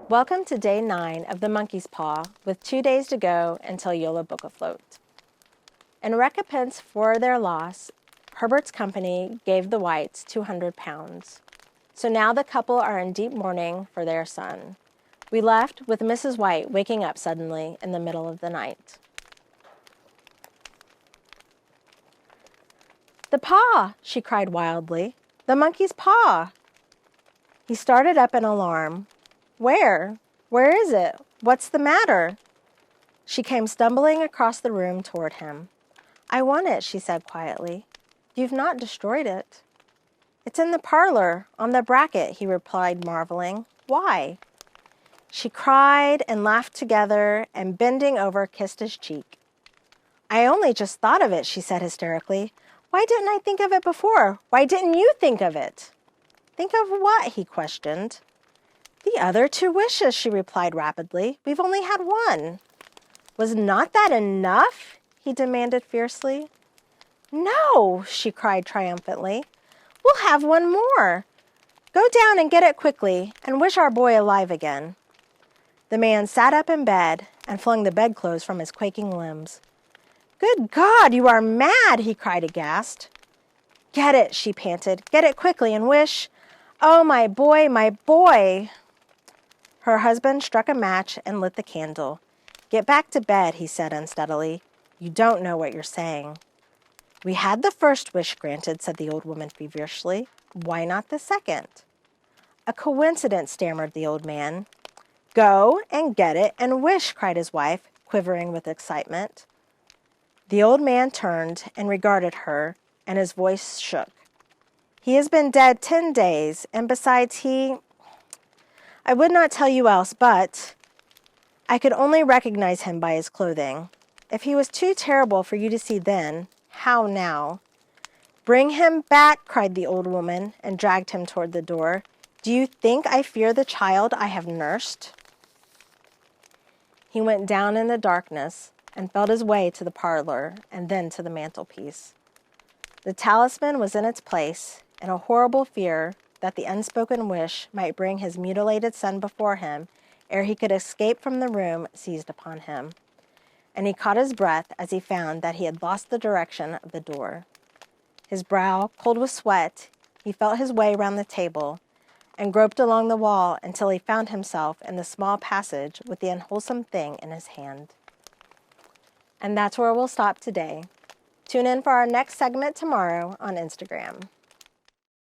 Welcome to day 9 of the Monkey's Paw, with 2 days to go until Jólabókaflóð. In recompense for their loss, Herbert's company gave the Whites 200 pounds. So now the couple are in deep mourning for their son. We left with Mrs. White waking up suddenly in the middle of the night. "The paw!" she cried wildly. "The monkey's paw!" He started up in alarm. "Where? Where is it? What's the matter?" She came stumbling across the room toward him. "I want it," she said quietly. "You've not destroyed it." "It's in the parlor, on the bracket," he replied, marveling. "Why?" She cried and laughed together and, bending over, kissed his cheek. "I only just thought of it," she said hysterically. "Why didn't I think of it before? Why didn't you think of it?" "Think of what?" he questioned. "The other 2 wishes," she replied rapidly. "We've only had one." "Was not that enough?" he demanded fiercely. "No," she cried triumphantly. "We'll have one more. Go down and get it quickly, and wish our boy alive again." The man sat up in bed and flung the bedclothes from his quaking limbs. "Good God, you are mad!" he cried aghast. "Get it," she panted. "Get it quickly and wish. Oh, my boy, my boy!" Her husband struck a match and lit the candle. "Get back to bed," he said unsteadily. "You don't know what you're saying." "We had the first wish granted," said the old woman feverishly. "Why not the second?" "A coincidence," stammered the old man. "Go and get it and wish," cried his wife, quivering with excitement. The old man turned and regarded her, and his voice shook. "He has been dead 10 days, and besides I would not tell you else, but I could only recognize him by his clothing. If he was too terrible for you to see then, how now?" "Bring him back," cried the old woman, and dragged him toward the door. "Do you think I fear the child I have nursed?" He went down in the darkness and felt his way to the parlor and then to the mantelpiece. The talisman was in its place, and a horrible fear that the unspoken wish might bring his mutilated son before him ere he could escape from the room seized upon him. And he caught his breath as he found that he had lost the direction of the door. His brow cold with sweat, he felt his way round the table and groped along the wall until he found himself in the small passage with the unwholesome thing in his hand. And that's where we'll stop today. Tune in for our next segment tomorrow on Instagram.